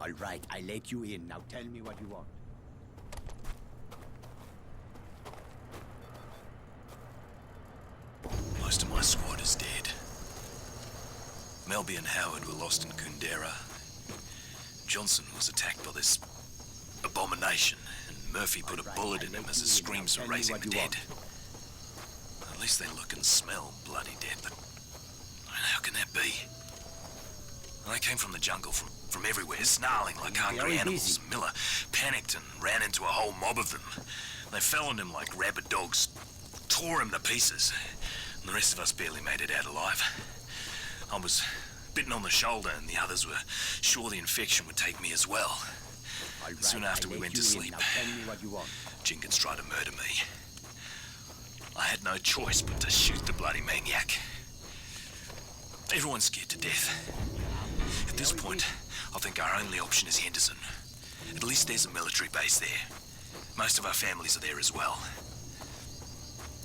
All right, I let you in. Now tell me what you want. Most of my squad is dead. Melby and Howard were lost in Kundera. Johnson was attacked by this abomination, and Murphy put a bullet in him as his screams were raising the dead. At least they look and smell bloody dead, but how can that be? They came from the jungle, from everywhere, snarling like hungry animals. Miller panicked and ran into a whole mob of them. They fell on him like rabid dogs, tore him to pieces, and the rest of us barely made it out alive. I was bitten on the shoulder, and the others were sure the infection would take me as well. Right, Soon after we went to sleep, tell me what you want. Jenkins tried to murder me. I had no choice but to shoot the bloody maniac. Everyone's scared to death. At this point, I think our only option is Henderson. At least there's a military base there. Most of our families are there as well.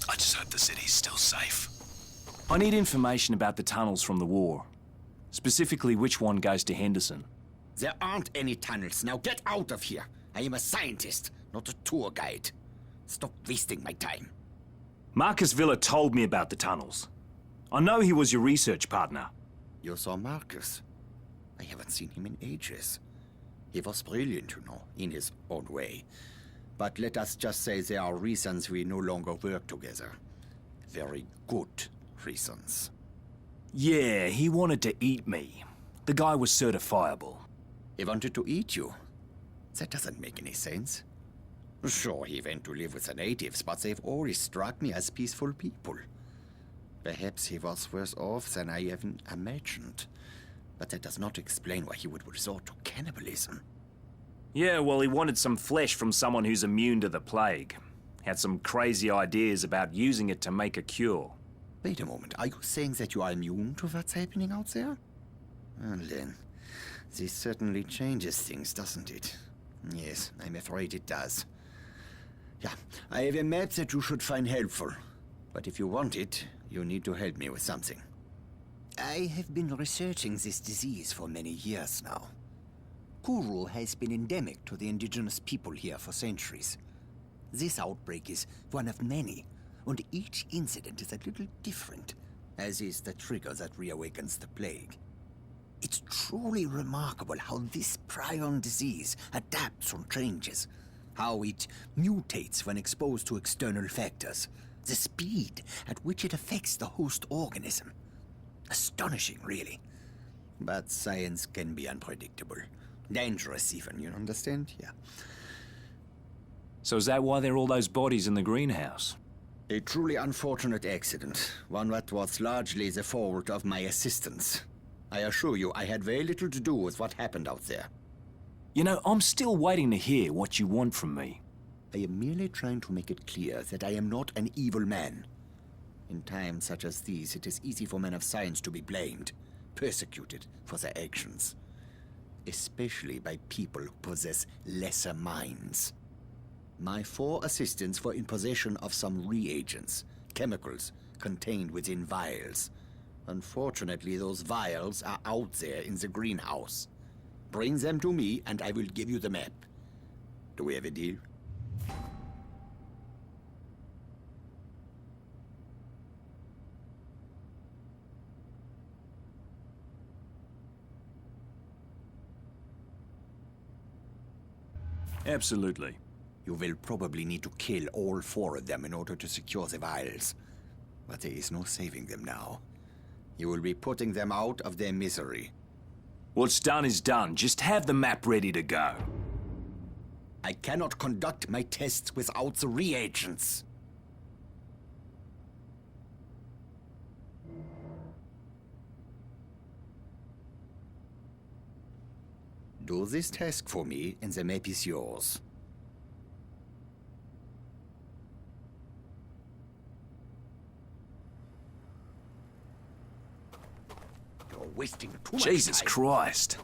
I just hope the city's still safe. I need information about the tunnels from the war. Specifically, which one goes to Henderson. There aren't any tunnels. Now get out of here. I am a scientist, not a tour guide. Stop wasting my time. Marcus Villa told me about the tunnels. I know he was your research partner. You saw Marcus? I haven't seen him in ages. He was brilliant, you know, in his own way. But let us just say there are reasons we no longer work together. Very good reasons. Yeah, he wanted to eat me. The guy was certifiable. He wanted to eat you? That doesn't make any sense. Sure, he went to live with the natives, but they've always struck me as peaceful people. Perhaps he was worse off than I even imagined. But that does not explain why he would resort to cannibalism. Yeah, well, he wanted some flesh from someone who's immune to the plague. Had some crazy ideas about using it to make a cure. Wait a moment, are you saying that you are immune to what's happening out there? Well then, this certainly changes things, doesn't it? Yes, I'm afraid it does. Yeah, I have a map that you should find helpful. But if you want it, you need to help me with something. I have been researching this disease for many years now. Kuru has been endemic to the indigenous people here for centuries. This outbreak is one of many, and each incident is a little different, as is the trigger that reawakens the plague. It's truly remarkable how this prion disease adapts and changes, how it mutates when exposed to external factors, the speed at which it affects the host organism. Astonishing, really. But science can be unpredictable. Dangerous even, you understand? Yeah. So is that why there are all those bodies in the greenhouse? A truly unfortunate accident, one that was largely the fault of my assistants. I assure you, I had very little to do with what happened out there. You know, I'm still waiting to hear what you want from me. I am merely trying to make it clear that I am not an evil man. In times such as these, it is easy for men of science to be blamed, persecuted for their actions. Especially by people who possess lesser minds. My 4 assistants were in possession of some reagents, chemicals, contained within vials. Unfortunately, those vials are out there in the greenhouse. Bring them to me, and I will give you the map. Do we have a deal? Absolutely. You will probably need to kill all 4 of them in order to secure the vials. But there is no saving them now. You will be putting them out of their misery. What's done is done. Just have the map ready to go. I cannot conduct my tests without the reagents. Do this task for me, and the map is yours. You're wasting too much time. Jesus Christ.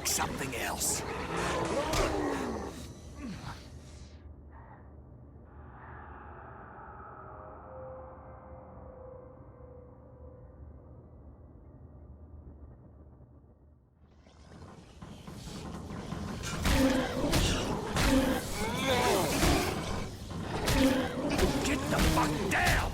something else. Get the fuck down!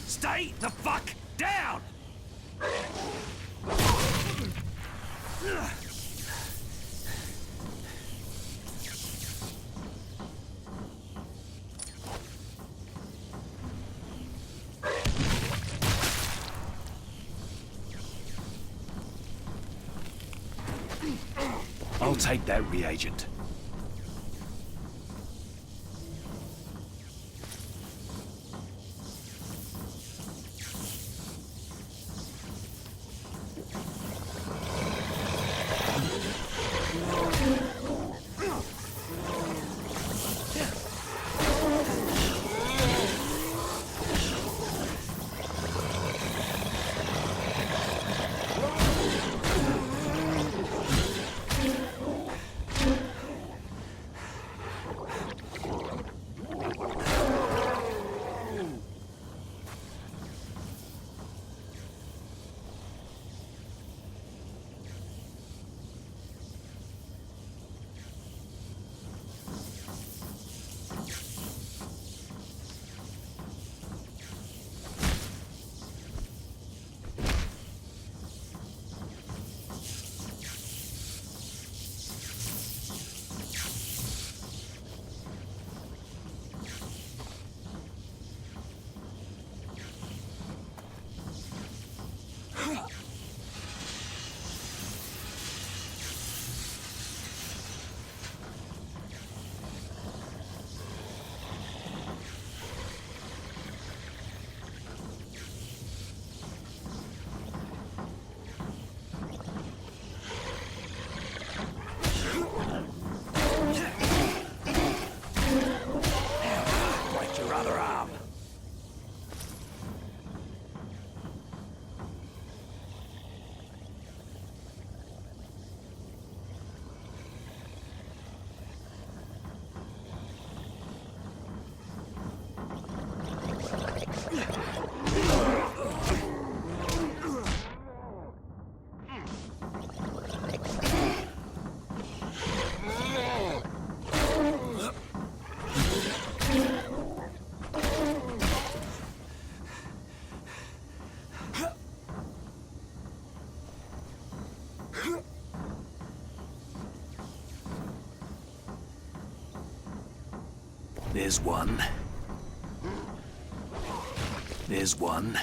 Stay the fuck down! I'll take that reagent. Break your other arm. There's one. There's one.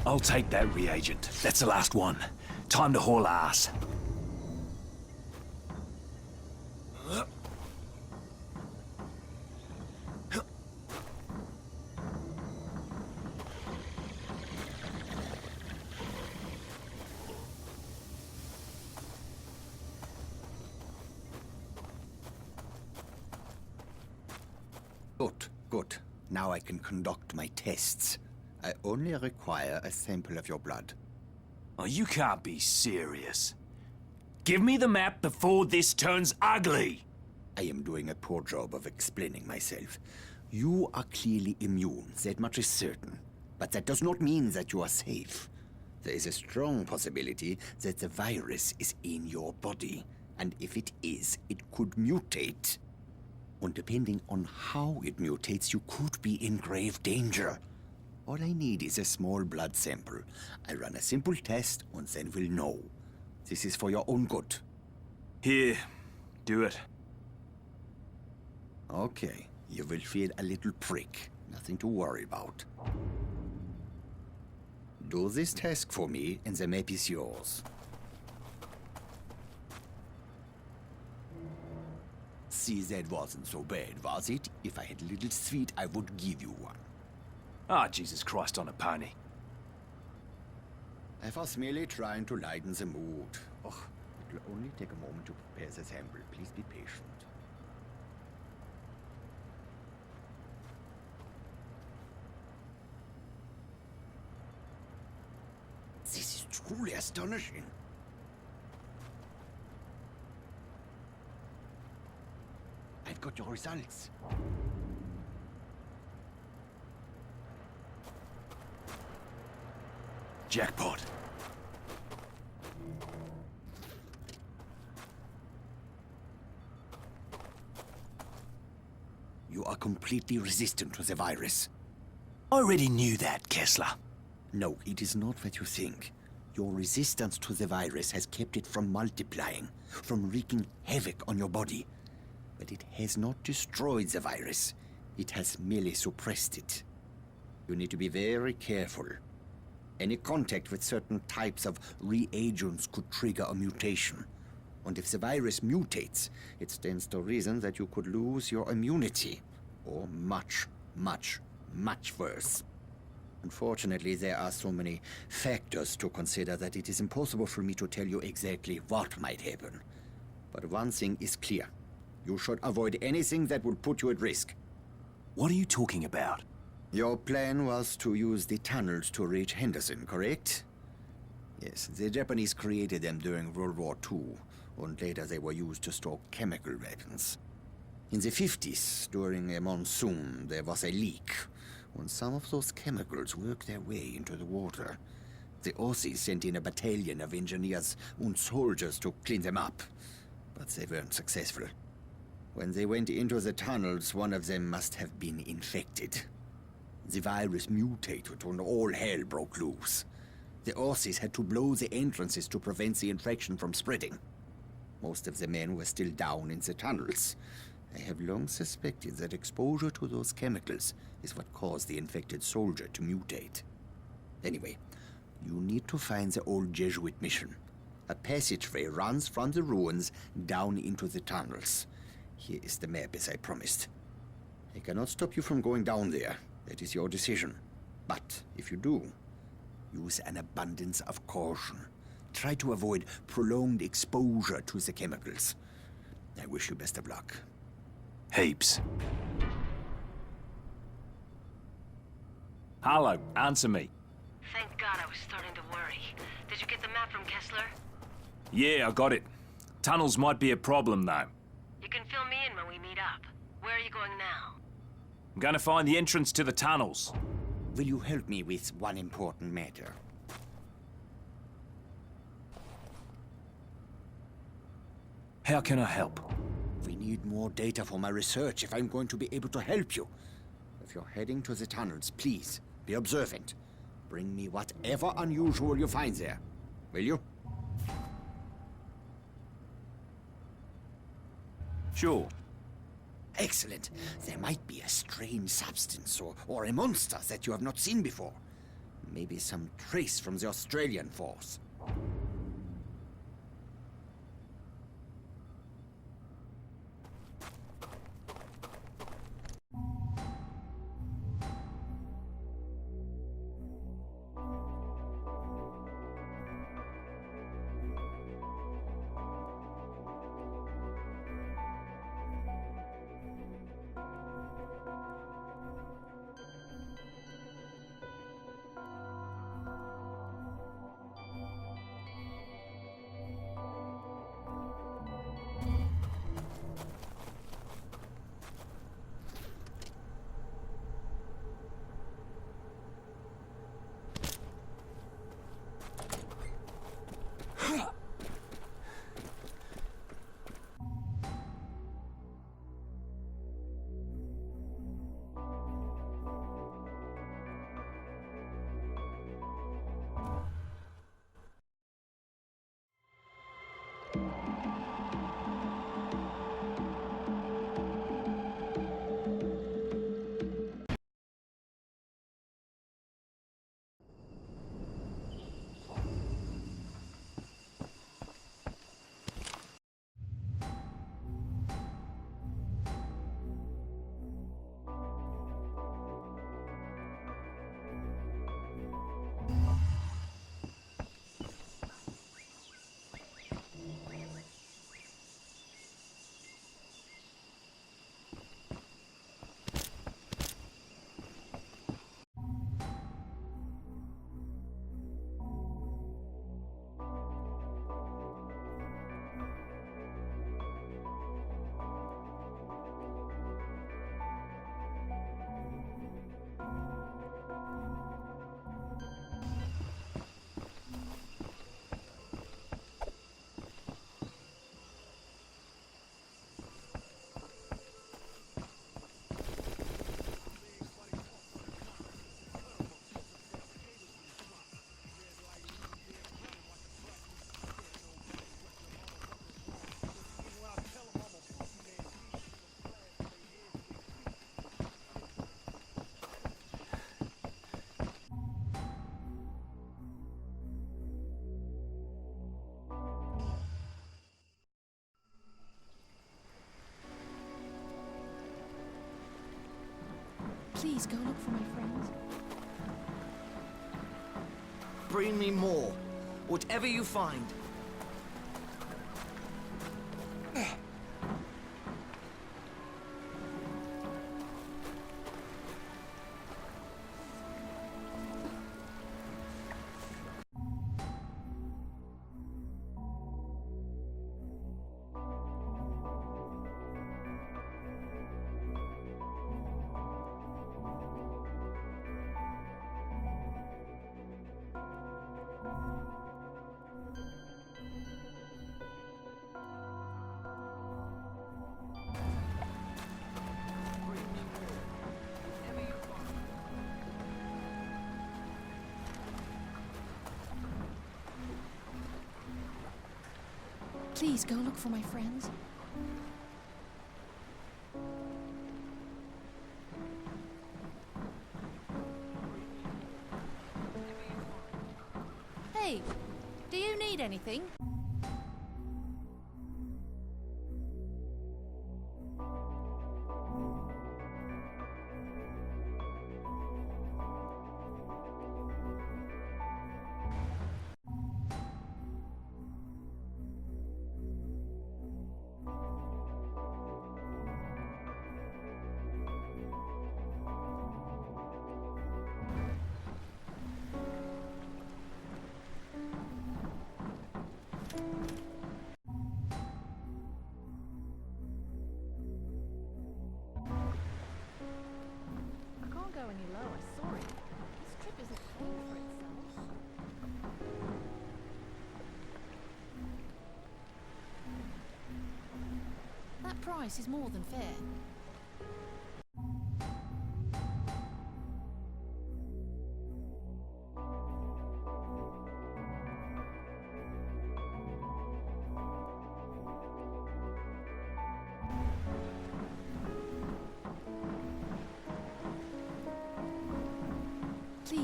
I'll take that reagent. That's the last one. Time to haul ass. Good, good. Now I can conduct my tests. I only require a sample of your blood. Oh, you can't be serious. Give me the map before this turns ugly. I am doing a poor job of explaining myself. You are clearly immune, that much is certain. But that does not mean that you are safe. There is a strong possibility that the virus is in your body. And if it is, it could mutate. And depending on how it mutates, you could be in grave danger. All I need is a small blood sample. I run a simple test and then we'll know. This is for your own good. Here, do it. Okay, you will feel a little prick. Nothing to worry about. Do this task for me and the map is yours. See, that wasn't so bad, was it? If I had a little sweet, I would give you one. Ah, Jesus Christ on a pony. I was merely trying to lighten the mood. Oh, it will only take a moment to prepare the sample. Please be patient. This is truly astonishing. I've got your results. Jackpot. You are completely resistant to the virus. I already knew that, Kessler. No, it is not what you think. Your resistance to the virus has kept it from multiplying, from wreaking havoc on your body. But it has not destroyed the virus. It has merely suppressed it. You need to be very careful. Any contact with certain types of reagents could trigger a mutation. And if the virus mutates, it stands to reason that you could lose your immunity. Or much, much, much worse. Unfortunately, there are so many factors to consider that it is impossible for me to tell you exactly what might happen. But one thing is clear. You should avoid anything that would put you at risk. What are you talking about? Your plan was to use the tunnels to reach Henderson, correct? Yes, the Japanese created them during World War II, and later they were used to store chemical weapons. In the 50s, during a monsoon, there was a leak, and some of those chemicals worked their way into the water. The Aussies sent in a battalion of engineers and soldiers to clean them up, but they weren't successful. When they went into the tunnels, one of them must have been infected. The virus mutated and all hell broke loose. The Aussies had to blow the entrances to prevent the infection from spreading. Most of the men were still down in the tunnels. I have long suspected that exposure to those chemicals is what caused the infected soldier to mutate. Anyway, you need to find the old Jesuit mission. A passageway runs from the ruins down into the tunnels. Here is the map, as I promised. I cannot stop you from going down there. That is your decision. But if you do, use an abundance of caution. Try to avoid prolonged exposure to the chemicals. I wish you best of luck. Heaps. Harlow, answer me. Thank God, I was starting to worry. Did you get the map from Kessler? Yeah, I got it. Tunnels might be a problem, though. You can fill me in when we meet up. Where are you going now? I'm gonna find the entrance to the tunnels. Will you help me with one important matter? How can I help? We need more data for my research if I'm going to be able to help you. If you're heading to the tunnels, please, be observant. Bring me whatever unusual you find there. Will you? Sure. Excellent. There might be a strange substance or a monster that you have not seen before. Maybe some trace from the Australian force. Please go look for my friends. Bring me more. Whatever you find. Please go look for my friends. Hey, do you need anything? I can't go any lower, sorry. This trip isn't paying for itself. That price is more than fair.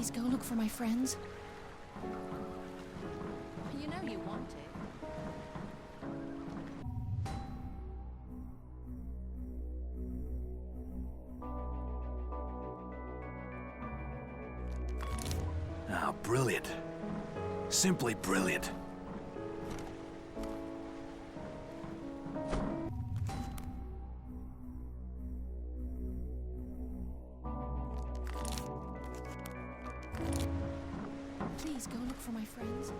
Please go look for my friends. You know you want it. Ah, brilliant. Simply brilliant. Please go look for my friends.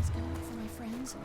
Please go for my friends.